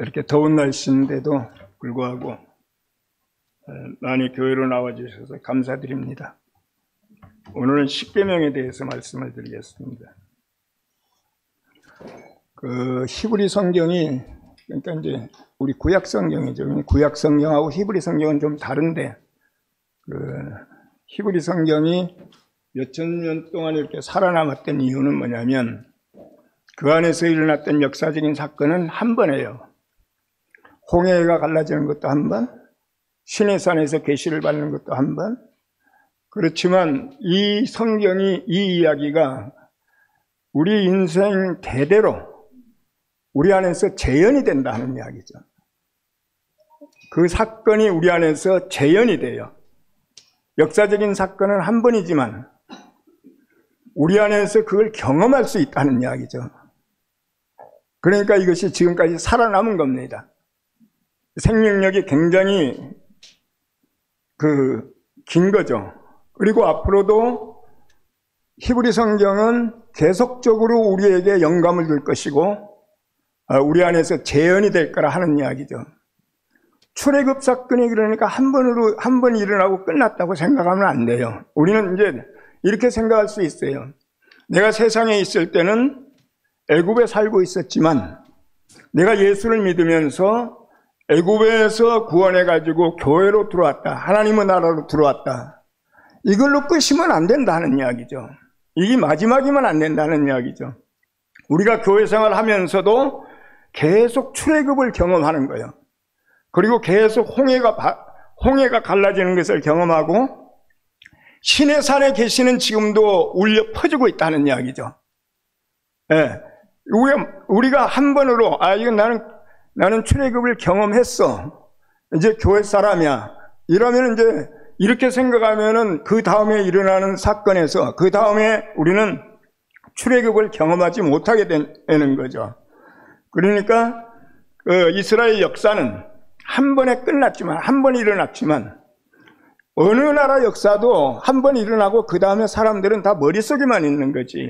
이렇게 더운 날씨인데도 불구하고 많이 교회로 나와주셔서 감사드립니다. 오늘은 십계명에 대해서 말씀을 드리겠습니다. 그 히브리 성경이, 그러니까 이제 우리 구약 성경이죠. 구약 성경하고 히브리 성경은 좀 다른데, 그 히브리 성경이 몇천 년 동안 이렇게 살아남았던 이유는 뭐냐면, 그 안에서 일어났던 역사적인 사건은 한 번이에요. 홍해가 갈라지는 것도 한 번, 시내산에서 계시를 받는 것도 한 번. 그렇지만 이 성경이, 이 이야기가 우리 인생 대대로 우리 안에서 재현이 된다 하는 이야기죠. 그 사건이 우리 안에서 재현이 돼요. 역사적인 사건은 한 번이지만 우리 안에서 그걸 경험할 수 있다는 이야기죠. 그러니까 이것이 지금까지 살아남은 겁니다. 생명력이 굉장히 긴 거죠. 그리고 앞으로도 히브리 성경은 계속적으로 우리에게 영감을 줄 것이고 우리 안에서 재현이 될 거라 하는 이야기죠. 출애굽 사건이 그러니까 한 번 일어나고 끝났다고 생각하면 안 돼요. 우리는 이제 이렇게 생각할 수 있어요. 내가 세상에 있을 때는 애굽에 살고 있었지만 내가 예수를 믿으면서 애굽에서 구원해가지고 교회로 들어왔다. 하나님의 나라로 들어왔다. 이걸로 끝이면 안 된다는 이야기죠. 이게 마지막이면 안 된다는 이야기죠. 우리가 교회 생활하면서도 계속 출애굽을 경험하는 거예요. 그리고 계속 홍해가 갈라지는 것을 경험하고 시내산에 계시는 지금도 울려 퍼지고 있다는 이야기죠. 예. 우리가 한 번으로 이건 나는 출애굽을 경험했어. 이제 교회 사람이야. 이러면 이제 이렇게 생각하면은 그 다음에 일어나는 사건에서 그 다음에 우리는 출애굽을 경험하지 못하게 되는 거죠. 그러니까 이스라엘 역사는 한 번에 끝났지만, 한 번 일어났지만 어느 나라 역사도 한 번 일어나고 그 다음에 사람들은 다 머릿속에만 있는 거지.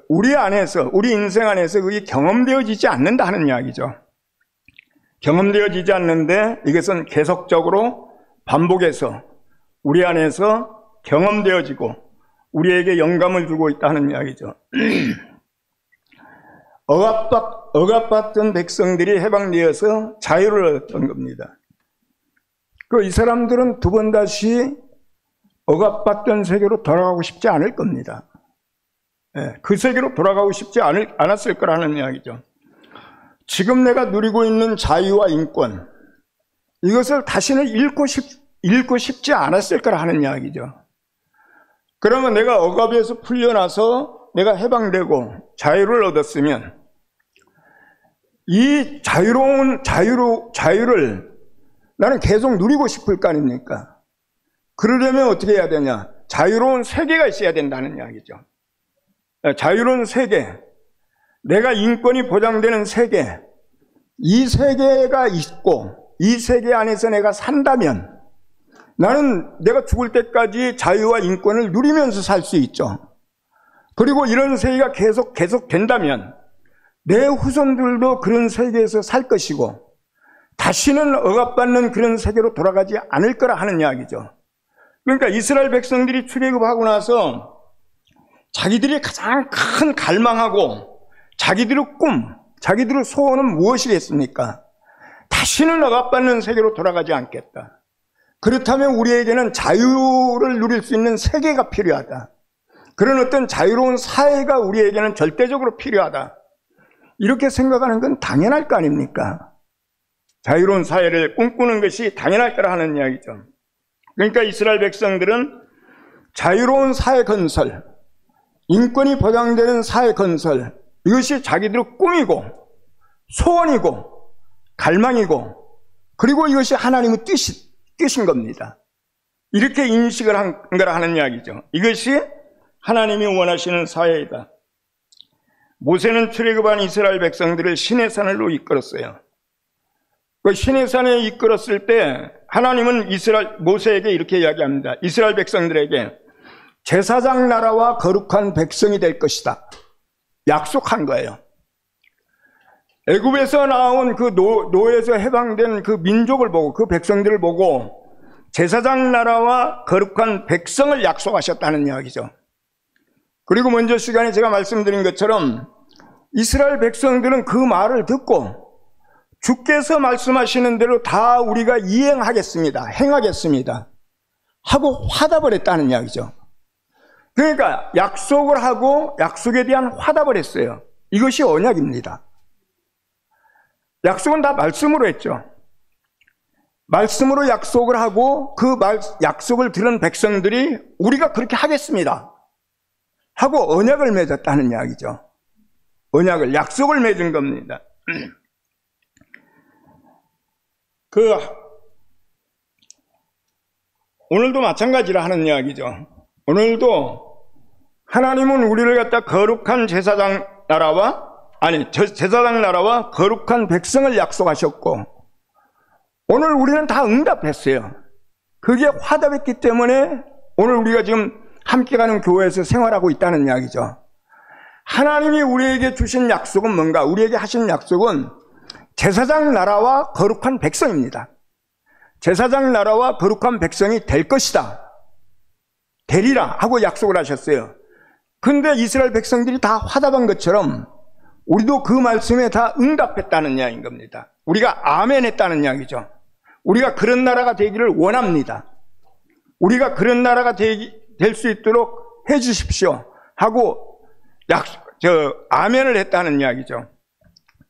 우리 안에서, 우리 인생 안에서 그게 경험되어지지 않는다 하는 이야기죠. 경험되어지지 않는데 이것은 계속적으로 반복해서 우리 안에서 경험되어지고 우리에게 영감을 주고 있다는 이야기죠. 억압받던 백성들이 해방되어서 자유를 얻었던 겁니다. 이 사람들은 두 번 다시 억압받던 세계로 돌아가고 싶지 않을 겁니다. 그 세계로 돌아가고 싶지 않았을 거라는 이야기죠. 지금 내가 누리고 있는 자유와 인권, 이것을 다시는 잃고 싶지 않았을 거라 하는 이야기죠. 그러면 내가 억압에서 풀려나서 내가 해방되고 자유를 얻었으면 이 자유를 나는 계속 누리고 싶을 거 아닙니까? 그러려면 어떻게 해야 되냐? 자유로운 세계가 있어야 된다는 이야기죠. 자유로운 세계, 내가 인권이 보장되는 세계, 이 세계가 있고 이 세계 안에서 내가 산다면 나는 내가 죽을 때까지 자유와 인권을 누리면서 살 수 있죠. 그리고 이런 세계가 계속 된다면 내 후손들도 그런 세계에서 살 것이고 다시는 억압받는 그런 세계로 돌아가지 않을 거라 하는 이야기죠. 그러니까 이스라엘 백성들이 출애굽하고 나서 자기들이 가장 큰 갈망하고 자기들의 꿈, 자기들의 소원은 무엇이겠습니까? 다시는 억압받는 세계로 돌아가지 않겠다. 그렇다면 우리에게는 자유를 누릴 수 있는 세계가 필요하다. 그런 어떤 자유로운 사회가 우리에게는 절대적으로 필요하다. 이렇게 생각하는 건 당연할 거 아닙니까? 자유로운 사회를 꿈꾸는 것이 당연할 거라 하는 이야기죠. 그러니까 이스라엘 백성들은 자유로운 사회 건설, 인권이 보장되는 사회 건설, 이것이 자기들의 꿈이고 소원이고 갈망이고 그리고 이것이 하나님의 뜻인 겁니다. 이렇게 인식을 한 거라 하는 이야기죠. 이것이 하나님이 원하시는 사회이다. 모세는 출애굽한 이스라엘 백성들을 시내산으로 이끌었어요. 그 시내산에 이끌었을 때 하나님은 모세에게 이렇게 이야기합니다. 이스라엘 백성들에게 제사장 나라와 거룩한 백성이 될 것이다. 약속한 거예요. 애굽에서 나온 그 노예에서 해방된 그 민족을 보고, 그 백성들을 보고 제사장 나라와 거룩한 백성을 약속하셨다는 이야기죠. 그리고 먼저 시간에 제가 말씀드린 것처럼 이스라엘 백성들은 그 말을 듣고 주께서 말씀하시는 대로 다 우리가 이행하겠습니다, 행하겠습니다 하고 화답을 했다는 이야기죠. 그러니까 약속을 하고 약속에 대한 화답을 했어요. 이것이 언약입니다. 약속은 다 말씀으로 했죠. 말씀으로 약속을 하고 그 약속을 들은 백성들이 우리가 그렇게 하겠습니다 하고 언약을 맺었다는 이야기죠. 언약을, 약속을 맺은 겁니다. 오늘도 마찬가지라 하는 이야기죠. 오늘도 하나님은 우리를 갖다 거룩한 제사장 나라와 거룩한 백성을 약속하셨고, 오늘 우리는 다 응답했어요. 그게 화답했기 때문에 오늘 우리가 지금 함께 가는 교회에서 생활하고 있다는 이야기죠. 하나님이 우리에게 주신 약속은 뭔가? 우리에게 하신 약속은 제사장 나라와 거룩한 백성입니다. 제사장 나라와 거룩한 백성이 될 것이다, 되리라 하고 약속을 하셨어요. 근데 이스라엘 백성들이 다 화답한 것처럼 우리도 그 말씀에 다 응답했다는 이야기인 겁니다. 우리가 아멘 했다는 이야기죠. 우리가 그런 나라가 되기를 원합니다. 우리가 그런 나라가 될 수 있도록 해 주십시오 하고 아멘을 했다는 이야기죠.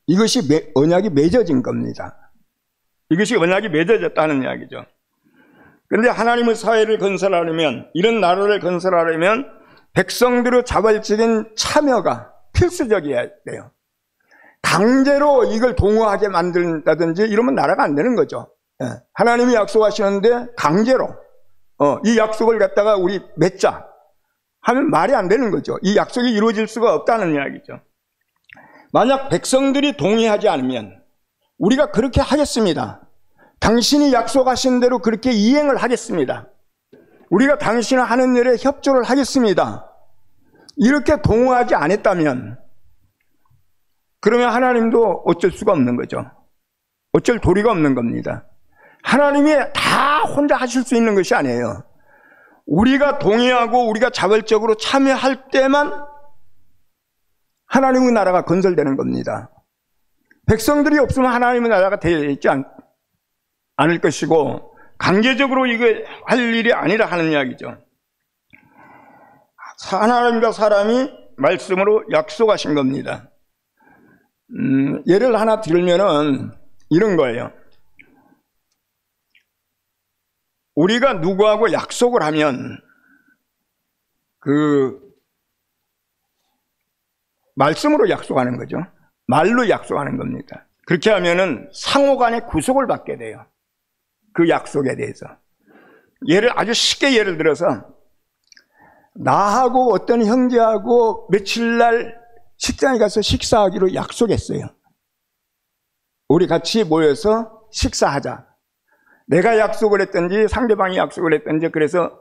이것이 언약이 맺어진 겁니다. 이것이 언약이 맺어졌다는 이야기죠. 그런데 하나님의 사회를 건설하려면, 이런 나라를 건설하려면 백성들의 자발적인 참여가 필수적이어야 돼요. 강제로 이걸 동의하게 만든다든지 이러면 나라가 안 되는 거죠. 하나님이 약속하시는데 강제로 이 약속을 갖다가 우리 맺자 하면 말이 안 되는 거죠. 이 약속이 이루어질 수가 없다는 이야기죠. 만약 백성들이 동의하지 않으면 우리가 그렇게 하겠습니다, 당신이 약속하신 대로 그렇게 이행을 하겠습니다, 우리가 당신이 하는 일에 협조를 하겠습니다, 이렇게 동의하지 않았다면 그러면 하나님도 어쩔 수가 없는 거죠. 어쩔 도리가 없는 겁니다. 하나님이 다 혼자 하실 수 있는 것이 아니에요. 우리가 동의하고 우리가 자발적으로 참여할 때만 하나님의 나라가 건설되는 겁니다. 백성들이 없으면 하나님의 나라가 되지 않을 것이고, 강제적으로 이거 할 일이 아니라 하는 이야기죠. 하나님과 사람이 말씀으로 약속하신 겁니다. 예를 하나 들면은 이런 거예요. 우리가 누구하고 약속을 하면 말씀으로 약속하는 거죠. 말로 약속하는 겁니다. 그렇게 하면은 상호간에 구속을 받게 돼요. 그 약속에 대해서. 아주 쉽게 예를 들어서, 나하고 어떤 형제하고 며칠날 식당에 가서 식사하기로 약속했어요. 우리 같이 모여서 식사하자. 내가 약속을 했든지 상대방이 약속을 했든지, 그래서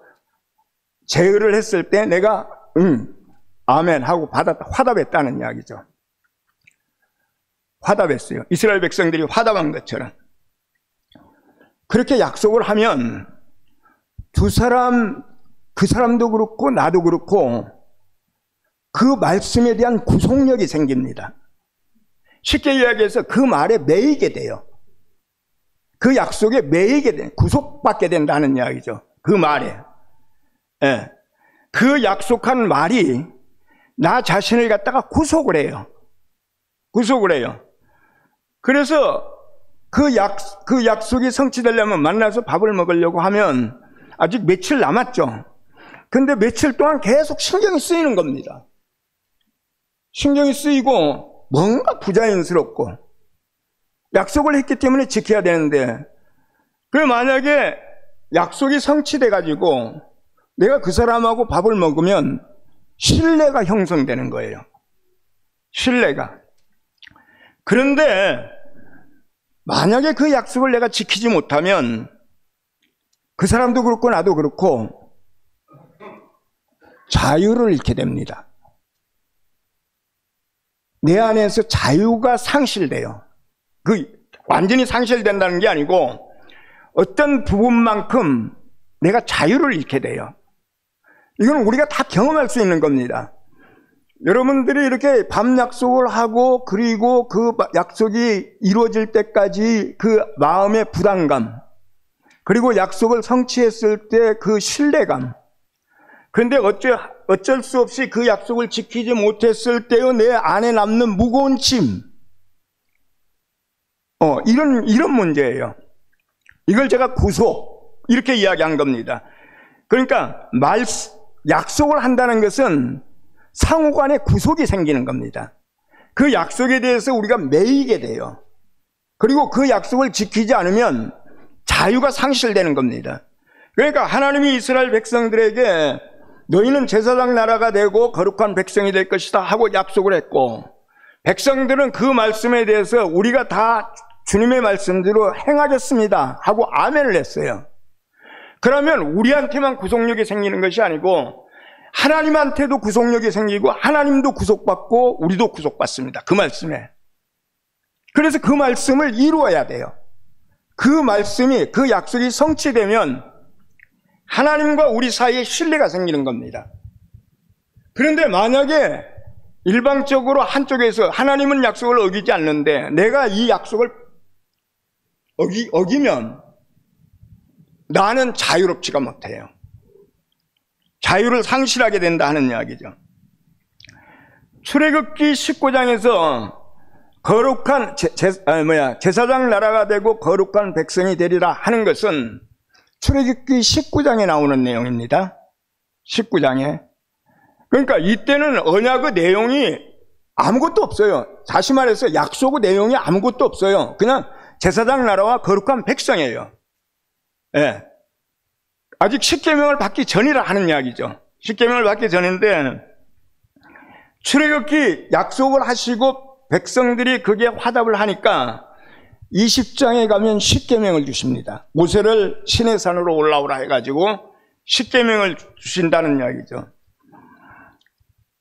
제의를 했을 때 내가 아멘 하고 화답했다는 이야기죠. 화답했어요. 이스라엘 백성들이 화답한 것처럼. 그렇게 약속을 하면 그 사람도 그렇고 나도 그렇고 그 말씀에 대한 구속력이 생깁니다. 쉽게 이야기해서 그 말에 매이게 돼요. 그 약속에 매이게 돼요. 구속받게 된다는 이야기죠. 그 말에. 그 약속한 말이 나 자신을 갖다가 구속을 해요. 구속을 해요. 그래서 그 약속이 성취되려면, 만나서 밥을 먹으려고 하면 아직 며칠 남았죠. 근데 며칠 동안 계속 신경이 쓰이는 겁니다. 신경이 쓰이고 뭔가 부자연스럽고, 약속을 했기 때문에 지켜야 되는데, 만약에 약속이 성취돼 가지고 내가 그 사람하고 밥을 먹으면 신뢰가 형성되는 거예요. 신뢰가. 그런데 만약에 그 약속을 내가 지키지 못하면 그 사람도 그렇고 나도 그렇고 자유를 잃게 됩니다. 내 안에서 자유가 상실돼요. 완전히 상실된다는 게 아니고 어떤 부분만큼 내가 자유를 잃게 돼요. 이건 우리가 다 경험할 수 있는 겁니다. 여러분들이 이렇게 밤 약속을 하고 그리고 그 약속이 이루어질 때까지 그 마음의 부담감, 그리고 약속을 성취했을 때 그 신뢰감, 그런데 어쩔 수 없이 그 약속을 지키지 못했을 때의 내 안에 남는 무거운 짐, 이런 문제예요. 이걸 제가 구속, 이렇게 이야기한 겁니다. 그러니까 약속을 한다는 것은 상호 간에 구속이 생기는 겁니다. 그 약속에 대해서 우리가 매이게 돼요. 그리고 그 약속을 지키지 않으면 자유가 상실되는 겁니다. 그러니까 하나님이 이스라엘 백성들에게 너희는 제사장 나라가 되고 거룩한 백성이 될 것이다 하고 약속을 했고, 백성들은 그 말씀에 대해서 우리가 다 주님의 말씀대로 행하겠습니다 하고 아멘을 했어요. 그러면 우리한테만 구속력이 생기는 것이 아니고 하나님한테도 구속력이 생기고 하나님도 구속받고 우리도 구속받습니다. 그 말씀에. 그래서 그 말씀을 이루어야 돼요. 그 말씀이, 그 약속이 성취되면 하나님과 우리 사이에 신뢰가 생기는 겁니다. 그런데 만약에 일방적으로 한쪽에서 하나님은 약속을 어기지 않는데 내가 이 약속을 어기면 나는 자유롭지가 못해요. 자유를 상실하게 된다 하는 이야기죠. 출애굽기 19장에서 거룩한 제사장 나라가 되고 거룩한 백성이 되리라 하는 것은 출애굽기 19장에 나오는 내용입니다. 19장에. 그러니까 이때는 언약의 내용이 아무것도 없어요. 다시 말해서 약속의 내용이 아무것도 없어요. 그냥 제사장 나라와 거룩한 백성이에요. 예. 아직 십계명을 받기 전이라 하는 이야기죠. 십계명을 받기 전인데 출애굽기 약속을 하시고 백성들이 그게 화답을 하니까 20장에 가면 십계명을 주십니다. 모세를 시내산으로 올라오라 해가지고 십계명을 주신다는 이야기죠.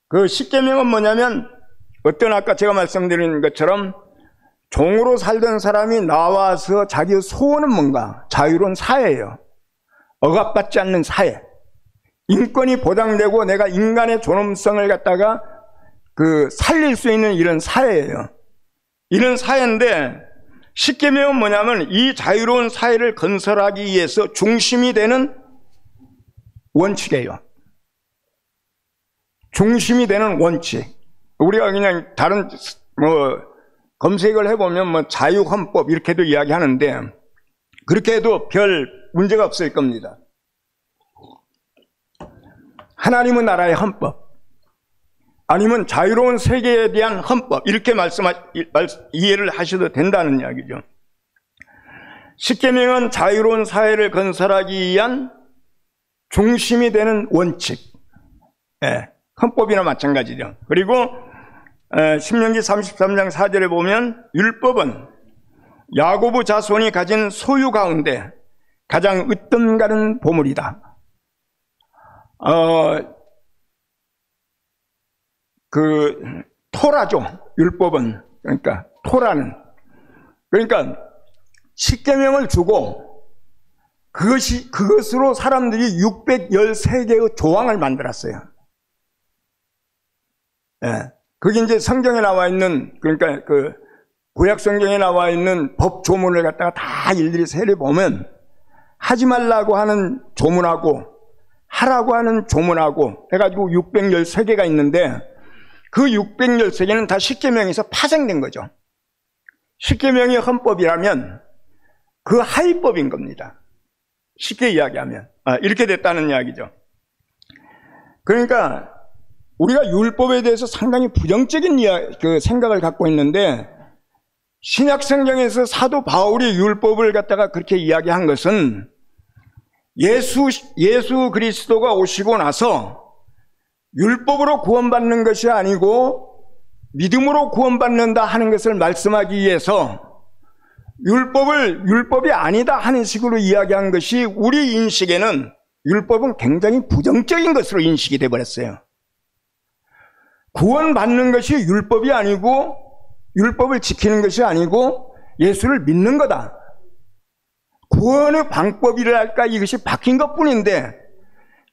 그 십계명은 뭐냐면 아까 제가 말씀드린 것처럼 종으로 살던 사람이 나와서 자기의 소원은 뭔가? 자유로운 사회예요. 억압받지 않는 사회. 인권이 보장되고 내가 인간의 존엄성을 갖다가 살릴 수 있는 이런 사회예요. 이런 사회인데 십계명은 뭐냐면 이 자유로운 사회를 건설하기 위해서 중심이 되는 원칙이에요. 중심이 되는 원칙. 우리가 그냥 다른 검색을 해보면 자유헌법 이렇게도 이야기하는데 그렇게 해도 별 문제가 없을 겁니다. 하나님의 나라의 헌법 아니면 자유로운 세계에 대한 헌법 이렇게 이해를 하셔도 된다는 이야기죠. 십계명은 자유로운 사회를 건설하기 위한 중심이 되는 원칙, 헌법이나 마찬가지죠. 그리고 신명기 33장 4절에 보면 율법은 야고보 자손이 가진 소유 가운데 가장 으뜸가는 보물이다. 토라죠. 율법은. 그러니까 토라는. 그러니까 십계명을 주고 그것으로 사람들이 613개의 조항을 만들었어요. 그게 이제 성경에 나와 있는, 그러니까 구약 성경에 나와 있는 법 조문을 갖다가 다 일일이 세려보면 하지 말라고 하는 조문하고 하라고 하는 조문하고 해가지고 613개가 있는데 그 613개는 다 십계명에서 파생된 거죠. 십계명이 헌법이라면 그 하위법인 겁니다. 쉽게 이야기하면. 이렇게 됐다는 이야기죠. 그러니까 우리가 율법에 대해서 상당히 부정적인 생각을 갖고 있는데 신약 성경에서 사도 바울이 율법을 갖다가 그렇게 이야기한 것은 예수 그리스도가 오시고 나서 율법으로 구원받는 것이 아니고 믿음으로 구원받는다 하는 것을 말씀하기 위해서 율법이 아니다 하는 식으로 이야기한 것이 우리 인식에는 율법은 굉장히 부정적인 것으로 인식이 되어버렸어요. 구원받는 것이 율법이 아니고 율법을 지키는 것이 아니고 예수를 믿는 거다. 구원의 방법이랄까 이것이 바뀐 것뿐인데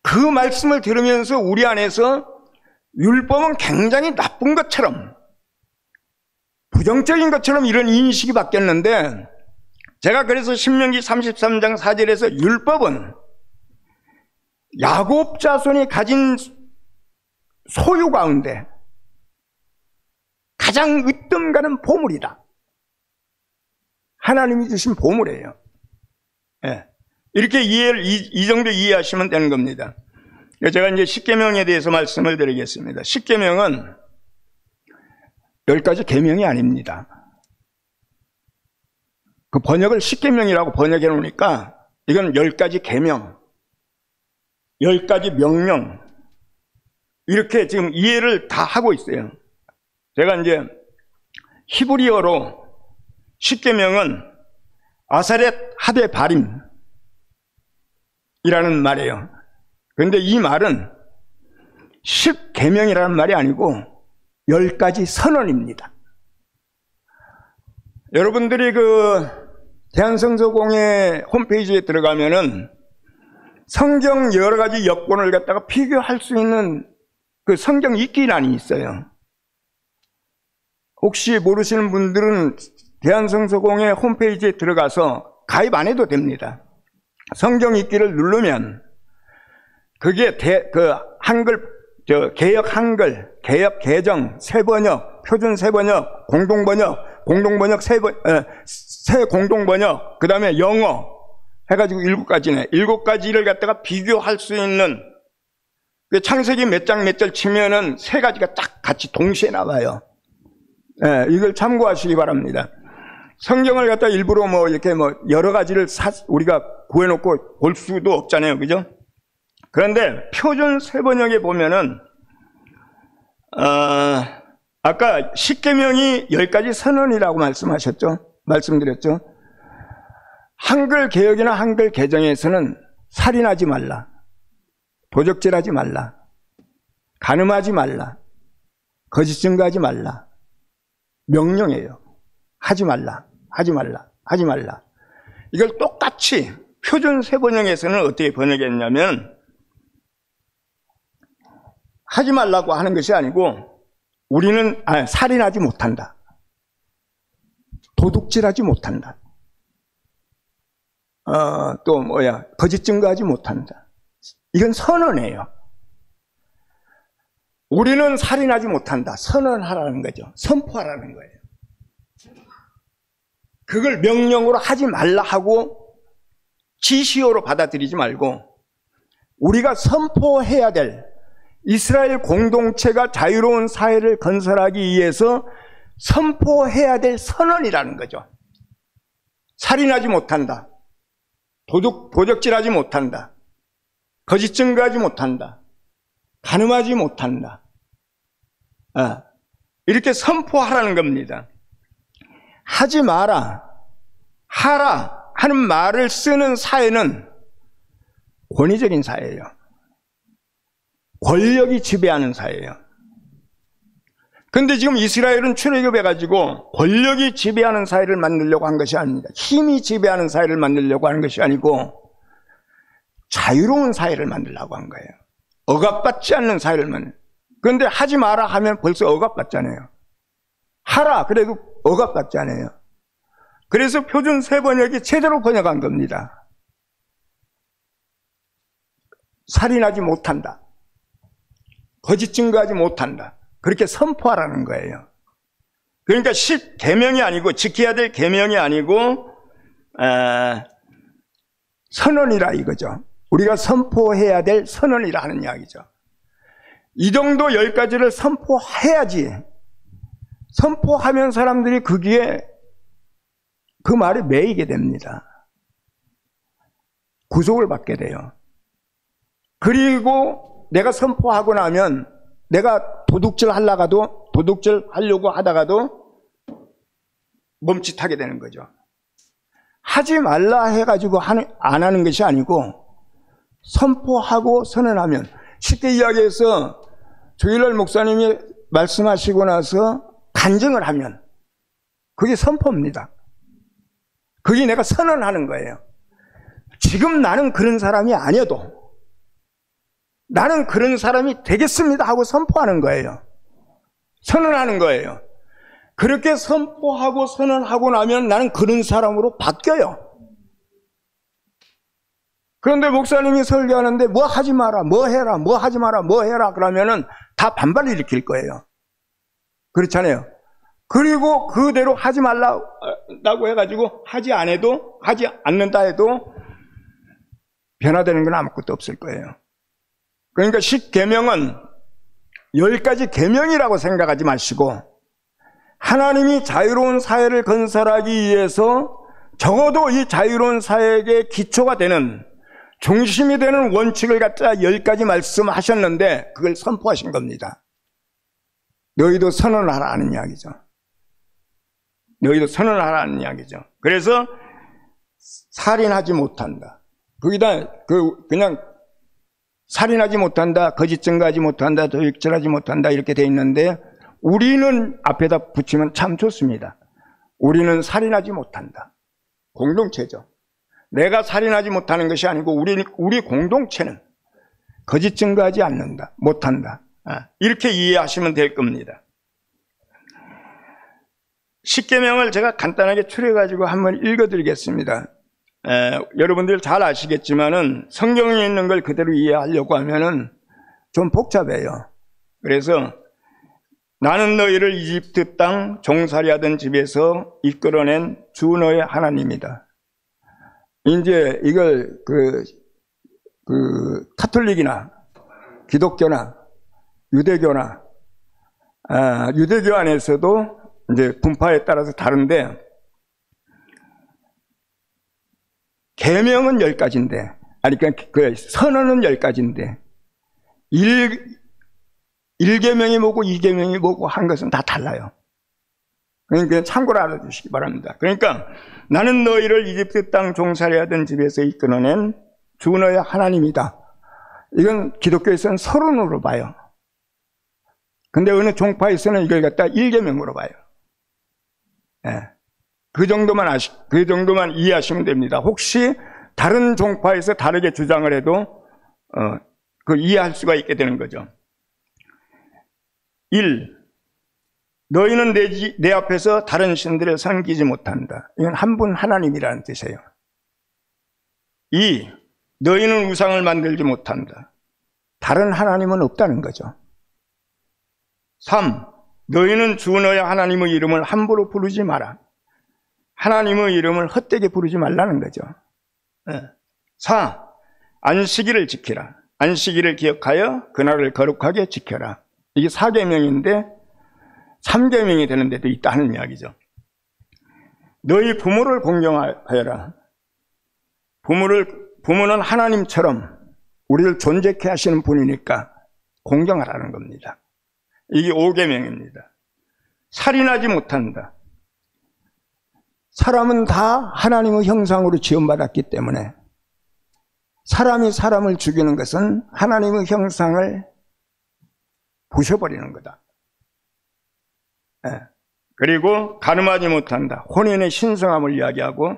그 말씀을 들으면서 우리 안에서 율법은 굉장히 나쁜 것처럼 부정적인 것처럼 이런 인식이 바뀌었는데 제가 그래서 신명기 33장 4절에서 율법은 야곱 자손이 가진 소유 가운데 가장 으뜸 가는 보물이다. 하나님이 주신 보물이에요. 예. 이렇게 이 정도 이해하시면 되는 겁니다. 제가 이제 십계명에 대해서 말씀을 드리겠습니다. 십계명은 10가지 계명이 아닙니다. 그 번역을 십계명이라고 번역해 놓으니까 이건 10가지 계명, 10가지 명령, 이렇게 지금 이해를 다 하고 있어요. 제가 이제 히브리어로 십계명은 아사렛 하데 바림이라는 말이에요. 그런데 이 말은 10계명이라는 말이 아니고 10가지 선언입니다. 여러분들이 그 대한성서공회 홈페이지에 들어가면은 성경 여러 가지 여권을 갖다가 비교할 수 있는 그 성경 읽기란이 있어요. 혹시 모르시는 분들은 대한성서공회 홈페이지에 들어가서 가입 안 해도 됩니다. 성경 읽기를 누르면 그게 개역 한글, 개역 개정, 새번역, 표준 새번역, 공동번역, 새 공동번역, 그 다음에 영어 해가지고 7가지네. 7가지를 갖다가 비교할 수 있는 창세기 몇 장 몇 절 치면은 3가지가 딱 같이 동시에 나와요. 예, 이걸 참고하시기 바랍니다. 성경을 갖다 일부러 이렇게 여러 가지를 우리가 구해놓고 볼 수도 없잖아요. 그죠? 그런데 표준 새번역에 보면은, 아까 십계명이 10가지 선언이라고 말씀드렸죠? 한글 개역이나 한글 개정에서는 살인하지 말라, 도적질하지 말라, 간음하지 말라, 거짓 증거하지 말라, 명령이에요. 하지 말라, 하지 말라, 하지 말라. 이걸 똑같이 표준 새번역에서는 어떻게 번역했냐면 하지 말라고 하는 것이 아니고 우리는 살인하지 못한다, 도둑질하지 못한다, 거짓 증거하지 못한다. 이건 선언이에요. 우리는 살인하지 못한다. 선언하라는 거죠. 선포하라는 거예요. 그걸 명령으로 하지 말라 하고 지시어로 받아들이지 말고 우리가 선포해야 될 이스라엘 공동체가 자유로운 사회를 건설하기 위해서 선포해야 될 선언이라는 거죠. 살인하지 못한다, 도적질하지 못한다, 거짓 증거하지 못한다, 간음하지 못한다. 이렇게 선포하라는 겁니다. 하지 마라, 하라 하는 말을 쓰는 사회는 권위적인 사회예요. 권력이 지배하는 사회예요. 그런데 지금 이스라엘은 출애굽해가지고 권력이 지배하는 사회를 만들려고 한 것이 아닙니다. 힘이 지배하는 사회를 만들려고 하는 것이 아니고 자유로운 사회를 만들려고 한 거예요. 억압받지 않는 사회를 만들. 그런데 하지 마라 하면 벌써 억압받잖아요. 하라 그래도 억압받지 않아요. 그래서 표준 새번역이 제대로 번역한 겁니다. 살인하지 못한다, 거짓 증거하지 못한다, 그렇게 선포하라는 거예요. 그러니까 10계명이 아니고, 지켜야 될 계명이 아니고 선언이라 이거죠. 우리가 선포해야 될 선언이라 하는 이야기죠. 이 정도 10가지를 선포해야지, 선포하면 사람들이 거기에 그 말에 매이게 됩니다. 구속을 받게 돼요. 그리고 내가 선포하고 나면 내가 도둑질 하려고 하다가도 멈칫하게 되는 거죠. 하지 말라 해가지고 안 하는 것이 아니고 선포하고 선언하면, 쉽게 이야기해서 조일날 목사님이 말씀하시고 나서 간증을 하면 그게 선포입니다. 그게 내가 선언하는 거예요. 지금 나는 그런 사람이 아니어도 나는 그런 사람이 되겠습니다 하고 선포하는 거예요. 선언하는 거예요. 그렇게 선포하고 선언하고 나면 나는 그런 사람으로 바뀌어요. 그런데 목사님이 설교하는데 뭐 하지 마라, 뭐 해라, 뭐 하지 마라, 뭐 해라 그러면은 다 반발을 일으킬 거예요. 그렇잖아요. 그리고 그대로 하지 말라고 해가지고 하지 않는다 해도 변화되는 건 아무것도 없을 거예요. 그러니까 10계명은 10가지 계명이라고 생각하지 마시고 하나님이 자유로운 사회를 건설하기 위해서 적어도 이 자유로운 사회의 기초가 되는 중심이 되는 원칙을 갖다 10가지 말씀하셨는데 그걸 선포하신 겁니다. 너희도 선언하라는 이야기죠. 너희도 선언하라는 이야기죠. 그래서 살인하지 못한다. 거기다 그냥 살인하지 못한다, 거짓 증거하지 못한다, 도둑질하지 못한다 이렇게 돼 있는데 우리는 앞에다 붙이면 참 좋습니다. 우리는 살인하지 못한다. 공동체죠. 내가 살인하지 못하는 것이 아니고 우리 공동체는 거짓 증거하지 않는다, 못한다. 이렇게 이해하시면 될 겁니다. 10계명을 제가 간단하게 추려가지고 한번 읽어드리겠습니다. 여러분들 잘 아시겠지만은 성경에 있는 걸 그대로 이해하려고 하면은 좀 복잡해요. 그래서 나는 너희를 이집트 땅 종살이 하던 집에서 이끌어낸 주 너의 하나님이다. 이제 이걸 카톨릭이나 기독교나 유대교나 유대교 안에서도 이제 분파에 따라서 다른데 계명은 10가지인데 그러니까 그 선언은 10가지인데 1계명이 뭐고 2계명이 뭐고 한 것은 다 달라요. 그러니까 참고로 알아주시기 바랍니다. 그러니까 나는 너희를 이집트 땅 종살이 하던 집에서 이끌어낸 주 너의 하나님이다. 이건 기독교에서는 서론으로 봐요. 근데 어느 종파에서는 이걸 갖다 1계명으로 봐요. 예. 그 정도만 이해하시면 됩니다. 혹시 다른 종파에서 다르게 주장을 해도 그걸 이해할 수가 있게 되는 거죠. 1. 너희는 내 앞에서 다른 신들을 섬기지 못한다. 이건 한 분 하나님이라는 뜻이에요. 2. 너희는 우상을 만들지 못한다. 다른 하나님은 없다는 거죠. 3. 너희는 주 너의 하나님의 이름을 함부로 부르지 마라. 하나님의 이름을 헛되게 부르지 말라는 거죠. 4. 안식일을 지키라. 안식일을 기억하여 그날을 거룩하게 지켜라. 이게 4계명인데 3계명이 되는 데도 있다 하는 이야기죠. 너희 부모를 공경하여라. 부모는 하나님처럼 우리를 존재케 하시는 분이니까 공경하라는 겁니다. 이게 5계명입니다. 살인하지 못한다. 사람은 다 하나님의 형상으로 지음받았기 때문에 사람이 사람을 죽이는 것은 하나님의 형상을 부셔버리는 거다. 그리고 간음하지 못한다. 혼인의 신성함을 이야기하고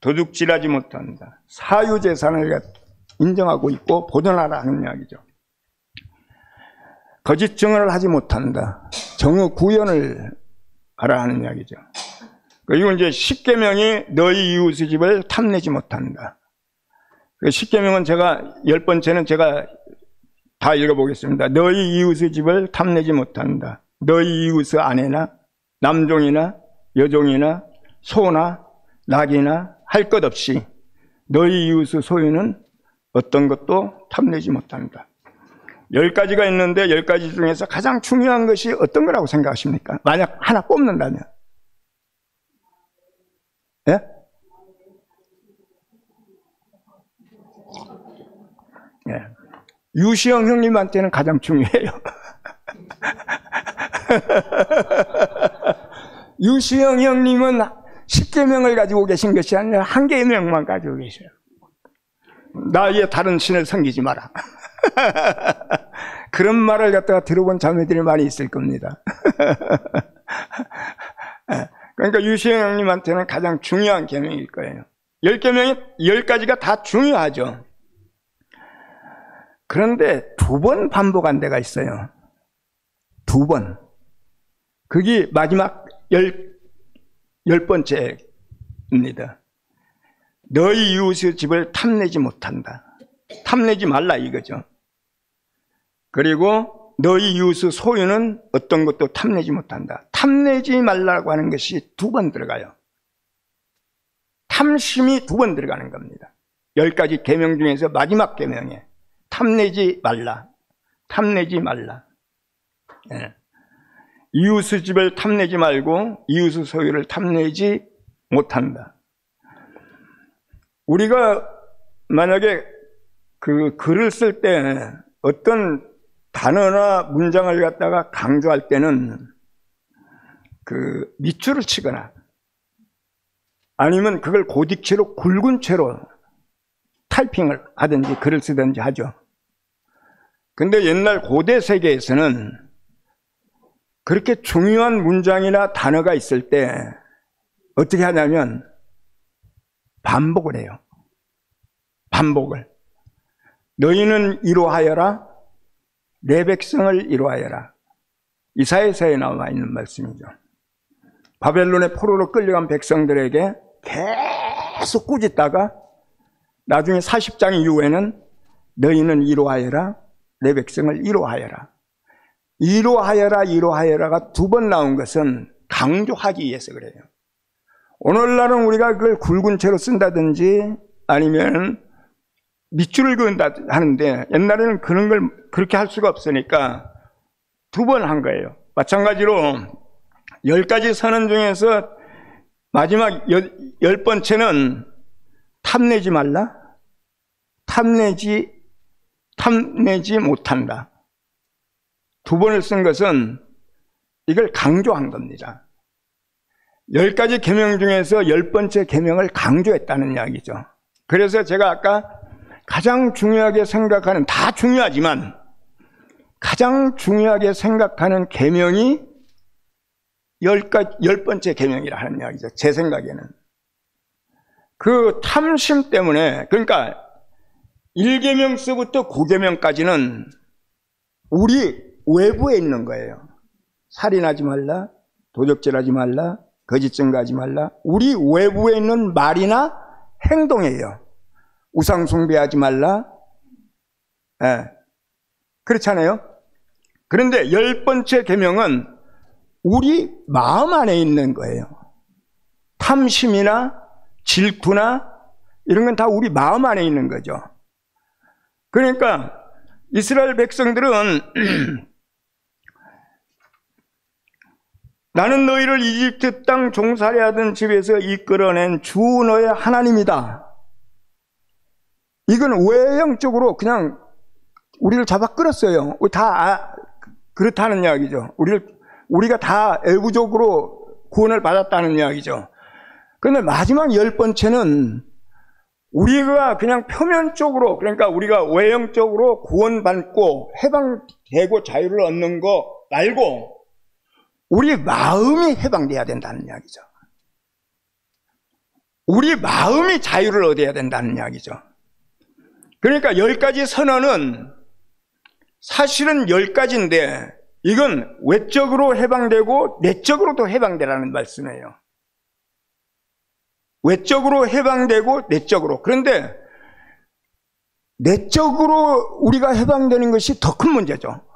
도둑질하지 못한다. 사유재산을 인정하고 있고 보존하라는 이야기죠. 거짓 증언을 하지 못한다. 정의 구현을 하라 하는 이야기죠. 그리고 이제 10계명이 너희 이웃의 집을 탐내지 못한다. 10계명은 제가 10번째는 제가 다 읽어보겠습니다. 너희 이웃의 집을 탐내지 못한다. 너희 이웃의 아내나 남종이나 여종이나 소나 낙이나 할 것 없이 너희 이웃의 소유는 어떤 것도 탐내지 못한다. 10가지가 있는데 10가지 중에서 가장 중요한 것이 어떤 거라고 생각하십니까? 만약 하나 뽑는다면. 예? 예. 유시영 형님한테는 가장 중요해요. 유시영 형님은 10계명을 가지고 계신 것이 아니라 1계명만 가지고 계셔요. 나의 다른 신을 섬기지 마라. 그런 말을 갖다가 들어본 자매들이 많이 있을 겁니다. 그러니까 유시영님한테는 가장 중요한 계명일 거예요. 10계명이 10가지가 다 중요하죠. 그런데 2번 반복한 데가 있어요. 2번. 그게 마지막 10번째입니다. 너희 이웃의 집을 탐내지 못한다. 탐내지 말라 이거죠. 그리고 너희 이웃의 소유는 어떤 것도 탐내지 못한다. 탐내지 말라고 하는 것이 2번 들어가요. 탐심이 2번 들어가는 겁니다. 10가지 계명 중에서 마지막 계명에 탐내지 말라. 탐내지 말라. 예. 이웃의 집을 탐내지 말고 이웃의 소유를 탐내지 못한다. 우리가 만약에 그 글을 쓸 때 어떤 단어나 문장을 갖다가 강조할 때는 그 밑줄을 치거나 아니면 그걸 고딕체로 굵은 채로 타이핑을 하든지 글을 쓰든지 하죠. 근데 옛날 고대 세계에서는 그렇게 중요한 문장이나 단어가 있을 때 어떻게 하냐면 반복을 해요. 반복을. 너희는 이로하여라. 내 백성을 이로하여라. 이사야서에 나와 있는 말씀이죠. 바벨론의 포로로 끌려간 백성들에게 계속 꾸짖다가 나중에 40장 이후에는 너희는 이로하여라. 내 백성을 이로하여라. 이로하여라, 이로하여라가 2번 나온 것은 강조하기 위해서 그래요. 오늘날은 우리가 그걸 굵은 채로 쓴다든지 아니면 밑줄을 그은다 하는데 옛날에는 그런 걸 그렇게 할 수가 없으니까 2번 한 거예요. 마찬가지로 10가지 선언 중에서 마지막 10번째는 탐내지 말라. 탐내지 못한다. 2번을 쓴 것은 이걸 강조한 겁니다. 10가지 계명 중에서 10번째 계명을 강조했다는 이야기죠. 그래서 제가 아까 가장 중요하게 생각하는, 다 중요하지만 가장 중요하게 생각하는 계명이 10번째 계명이라 하는 이야기죠. 제 생각에는. 그 탐심 때문에, 그러니까 1계명서부터 9계명까지는 우리 외부에 있는 거예요. 살인하지 말라, 도적질하지 말라, 거짓 증거하지 말라. 우리 외부에 있는 말이나 행동이에요. 우상 숭배하지 말라. 그렇잖아요. 그런데 10번째 계명은 우리 마음 안에 있는 거예요. 탐심이나 질투나 이런 건 다 우리 마음 안에 있는 거죠. 그러니까 이스라엘 백성들은 나는 너희를 이집트 땅 종살이 하던 집에서 이끌어낸 주 너의 하나님이다. 이건 외형적으로 그냥 우리를 잡아 끌었어요. 다 그렇다는 이야기죠. 우리가 다 애구적으로 구원을 받았다는 이야기죠. 그런데 마지막 10번째는 우리가 그냥 표면적으로, 그러니까 우리가 외형적으로 구원받고 해방되고 자유를 얻는 거 말고 우리 마음이 해방돼야 된다는 이야기죠. 우리 마음이 자유를 얻어야 된다는 이야기죠. 그러니까 10가지 선언은 사실은 10가지인데 이건 외적으로 해방되고 내적으로도 해방되라는 말씀이에요. 외적으로 해방되고 내적으로. 그런데 내적으로 우리가 해방되는 것이 더 큰 문제죠.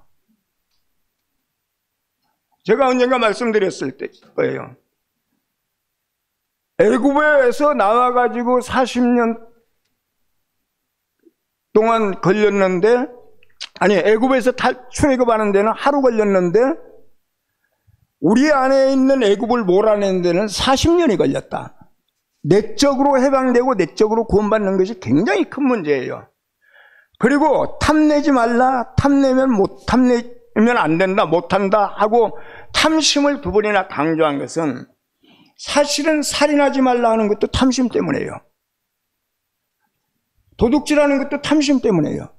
제가 언젠가 말씀드렸을 거예요. 애굽에서 나와가지고 40년 동안 걸렸는데, 아니 애굽에서 출애굽하는 데는 하루 걸렸는데 우리 안에 있는 애굽을 몰아내는 데는 40년이 걸렸다. 내적으로 해방되고 내적으로 구원받는 것이 굉장히 큰 문제예요. 그리고 탐내지 말라, 탐내면 안 된다, 못한다 하고 탐심을 2번이나 강조한 것은 사실은 살인하지 말라 하는 것도 탐심 때문이에요. 도둑질하는 것도 탐심 때문이에요.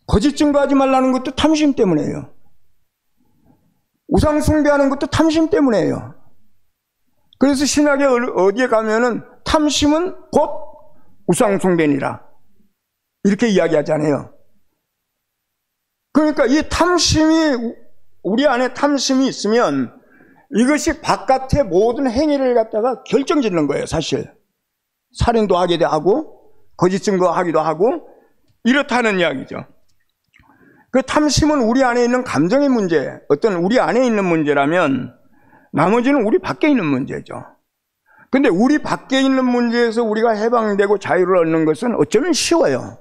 거짓 증거하지 말라는 것도 탐심 때문에요. 우상 숭배하는 것도 탐심 때문에요. 그래서 신학에 어디에 가면은 탐심은 곧 우상 숭배니라 이렇게 이야기하잖아요. 그러니까 이 탐심이, 우리 안에 탐심이 있으면 이것이 바깥의 모든 행위를 갖다가 결정짓는 거예요, 사실. 살인도 하게 하고 거짓 증거하기도 하고 이렇다는 이야기죠. 그 탐심은 우리 안에 있는 감정의 문제, 어떤 우리 안에 있는 문제라면 나머지는 우리 밖에 있는 문제죠. 근데 우리 밖에 있는 문제에서 우리가 해방되고 자유를 얻는 것은 어쩌면 쉬워요.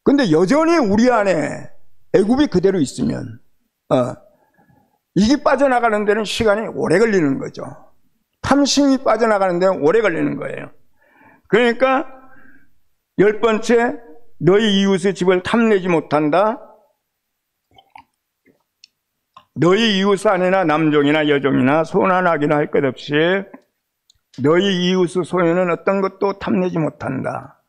근데 여전히 우리 안에 애굽이 그대로 있으면 이게 빠져나가는 데는 시간이 오래 걸리는 거죠. 탐심이 빠져나가는 데는 오래 걸리는 거예요. 그러니까 10번째, 너희 이웃의 집을 탐내지 못한다. 너희 이웃 아내나 남종이나 여종이나 소나 낙이나 할 것 없이 너희 이웃의 소유는 어떤 것도 탐내지 못한다.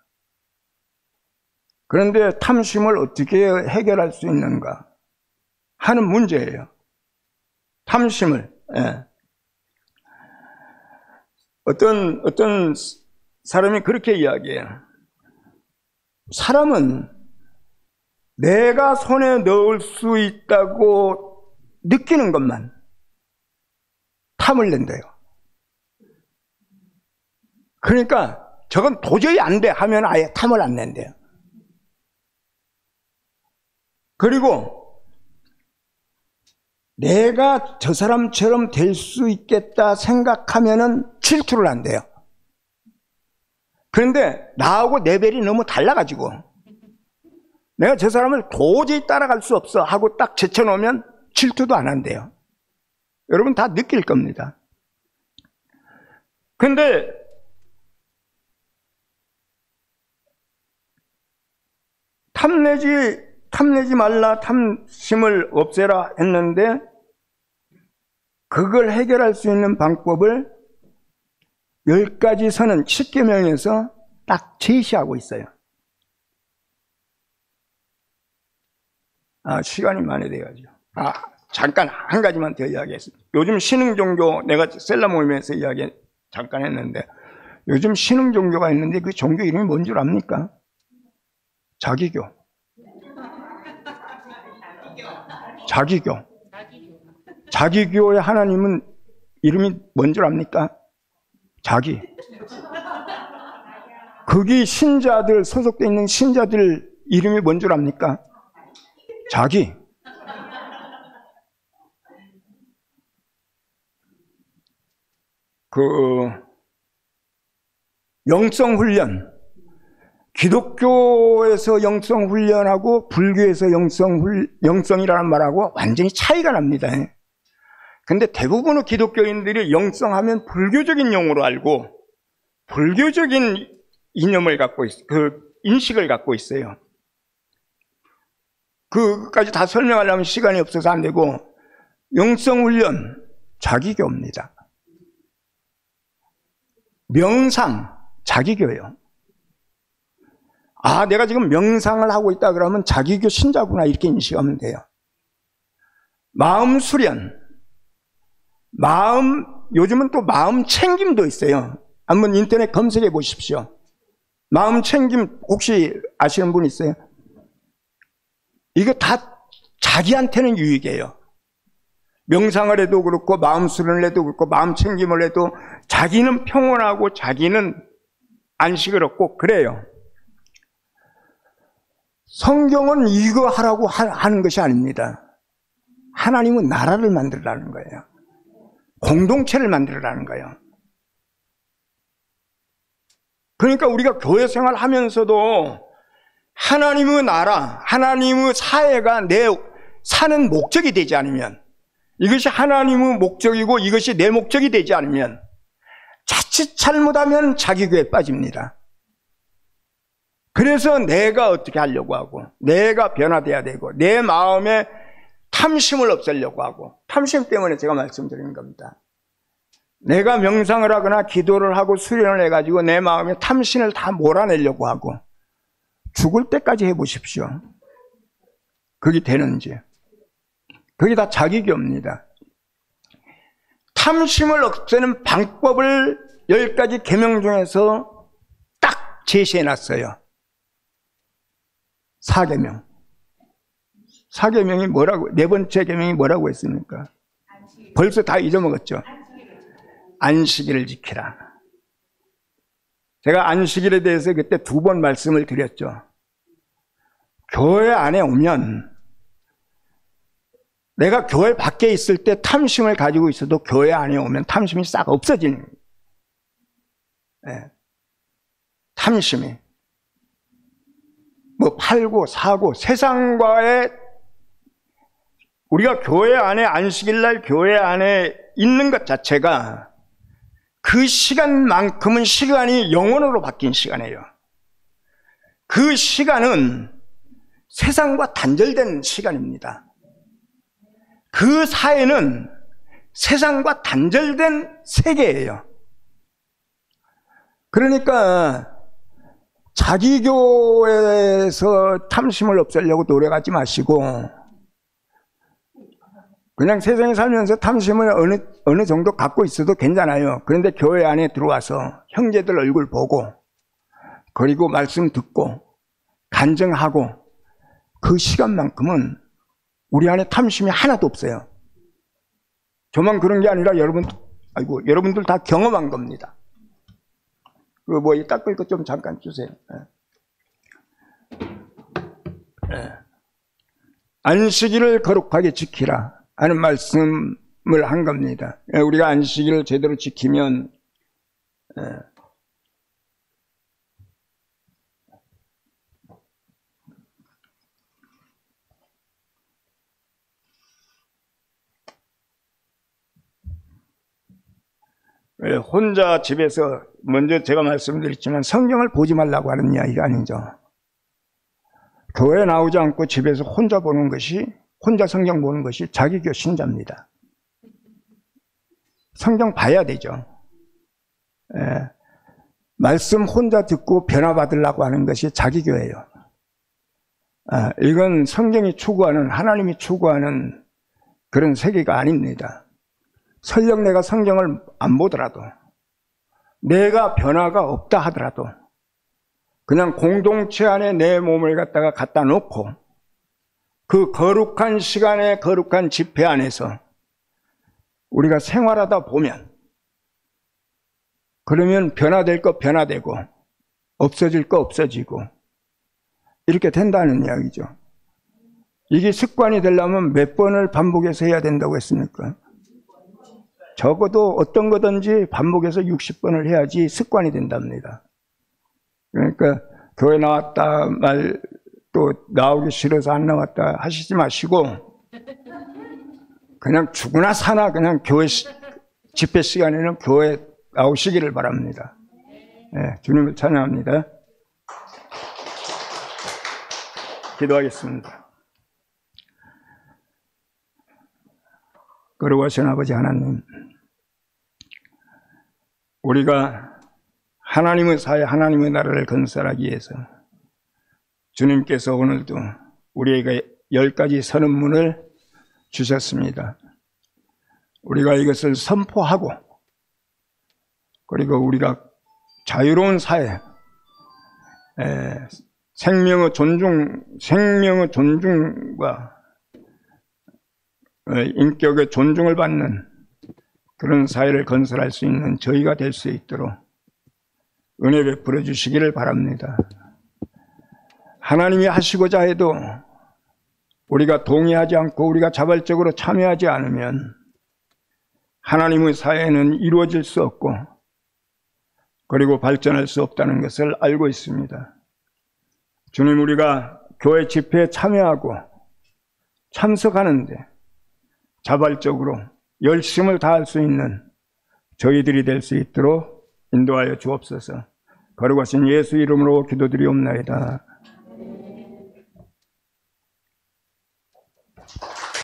그런데 탐심을 어떻게 해결할 수 있는가 하는 문제예요. 탐심을. 예. 어떤 사람이 그렇게 이야기해요. 사람은 내가 손에 넣을 수 있다고 느끼는 것만 탐을 낸대요. 그러니까 저건 도저히 안 돼 하면 아예 탐을 안 낸대요. 그리고 내가 저 사람처럼 될 수 있겠다 생각하면은 질투를 한대요. 그런데 나하고 레벨이 너무 달라가지고 내가 저 사람을 도저히 따라갈 수 없어 하고 딱 제쳐놓으면 질투도 안 한대요. 여러분 다 느낄 겁니다. 근데 탐내지 말라, 탐심을 없애라 했는데 그걸 해결할 수 있는 방법을 10가지 선언 10계명에서 딱 제시하고 있어요. 시간이 많이 돼가지고 잠깐 한 가지만 더 이야기했습니다. 요즘 신흥종교, 내가 셀라 모임에서 이야기 잠깐 했는데 요즘 신흥종교가 있는데 그 종교 이름이 뭔 줄 압니까? 자기교. 자기교의 하나님은 이름이 뭔 줄 압니까? 자기. 거기 신자들, 소속되어 있는 신자들 이름이 뭔 줄 압니까? 자기. 영성훈련. 기독교에서 영성훈련하고 불교에서 영성이라는 말하고 완전히 차이가 납니다. 근데 대부분의 기독교인들이 영성하면 불교적인 용어로 알고 불교적인 이념을 갖고 인식을 갖고 있어요. 그까지 다 설명하려면 시간이 없어서 안 되고, 영성훈련, 자기교입니다. 명상, 자기교예요. 내가 지금 명상을 하고 있다 그러면 자기교 신자구나 이렇게 인식하면 돼요. 마음 수련, 요즘은 또 마음 챙김도 있어요. 한번 인터넷 검색해 보십시오. 마음 챙김 혹시 아시는 분 있어요? 이거 다 자기한테는 유익이에요. 명상을 해도 그렇고 마음 수련을 해도 그렇고 마음 챙김을 해도 자기는 평온하고 자기는 안식을 얻고 그래요. 성경은 이거 하라고 하는 것이 아닙니다. 하나님은 나라를 만들라는 거예요. 공동체를 만들라는 거예요. 그러니까 우리가 교회 생활하면서도 하나님의 나라, 하나님의 사회가 내 사는 목적이 되지 않으면, 이것이 하나님의 목적이고 이것이 내 목적이 되지 않으면 자칫 잘못하면 자기교에 빠집니다. 그래서 내가 어떻게 하려고 하고 내가 변화돼야 되고 내 마음에 탐심을 없애려고 하고, 탐심 때문에 제가 말씀드리는 겁니다. 내가 명상을 하거나 기도를 하고 수련을 해가지고 내 마음에 탐심을 다 몰아내려고 하고 죽을 때까지 해보십시오. 그게 되는지. 그게 다 자기교입니다. 탐심을 없애는 방법을 10가지 계명 중에서 딱 제시해놨어요. 4계명. 4계명이 뭐라고, 네 번째 계명이 뭐라고 했습니까? 벌써 다 잊어먹었죠. 안식일을 지키라. 제가 안식일에 대해서 그때 2번 말씀을 드렸죠. 교회 안에 오면, 내가 교회 밖에 있을 때 탐심을 가지고 있어도 교회 안에 오면 탐심이 싹 없어지는 거예요. 네. 탐심이. 뭐 팔고 사고 세상과의, 우리가 교회 안에 안식일날 교회 안에 있는 것 자체가 그 시간만큼은 시간이 영원으로 바뀐 시간이에요. 그 시간은 세상과 단절된 시간입니다. 그 사회는 세상과 단절된 세계예요. 그러니까 자기 교회에서 탐심을 없애려고 노력하지 마시고 그냥 세상에 살면서 탐심을 어느 정도 갖고 있어도 괜찮아요. 그런데 교회 안에 들어와서 형제들 얼굴 보고 그리고 말씀 듣고 간증하고 그 시간만큼은 우리 안에 탐심이 하나도 없어요. 저만 그런 게 아니라 여러분들 다 경험한 겁니다. 이 닦을 것 좀 잠깐 주세요. 안식일을 거룩하게 지키라 하는 말씀을 한 겁니다. 우리가 안식일을 제대로 지키면 혼자 집에서 먼저 제가 말씀드렸지만 성경을 보지 말라고 하는 이야기가 아니죠. 교회에 나오지 않고 집에서 혼자 성경 보는 것이 자기교 신자입니다. 성경 봐야 되죠. 말씀 혼자 듣고 변화받으려고 하는 것이 자기교예요. 이건 성경이 추구하는, 하나님이 추구하는 그런 세계가 아닙니다. 설령 내가 성경을 안 보더라도, 내가 변화가 없다 하더라도 그냥 공동체 안에 내 몸을 갖다 놓고 그 거룩한 시간에 거룩한 집회 안에서 우리가 생활하다 보면, 그러면 변화될 거 변화되고 없어질 거 없어지고 이렇게 된다는 이야기죠. 이게 습관이 되려면 몇 번을 반복해서 해야 된다고 했습니까? 적어도 어떤 거든지 반복해서 60번을 해야지 습관이 된답니다. 그러니까 교회 나왔다 말 또 나오기 싫어서 안 나왔다 하시지 마시고 그냥 죽으나 사나 그냥 교회 집회 시간에는 교회 나오시기를 바랍니다. 네, 주님을 찬양합니다. 기도하겠습니다. 거룩하신 아버지 하나님, 우리가 하나님의 사회, 하나님의 나라를 건설하기 위해서 주님께서 오늘도 우리에게 10가지 선언문을 주셨습니다. 우리가 이것을 선포하고, 그리고 우리가 자유로운 사회, 생명의 존중과 인격의 존중을 받는 그런 사회를 건설할 수 있는 저희가 될 수 있도록 은혜 베풀어 주시기를 바랍니다. 하나님이 하시고자 해도 우리가 동의하지 않고 우리가 자발적으로 참여하지 않으면 하나님의 사회는 이루어질 수 없고 그리고 발전할 수 없다는 것을 알고 있습니다. 주님, 우리가 교회 집회에 참여하고 참석하는데 자발적으로 열심을 다할 수 있는 저희들이 될 수 있도록 인도하여 주옵소서. 거룩하신 예수 이름으로 기도드리옵나이다.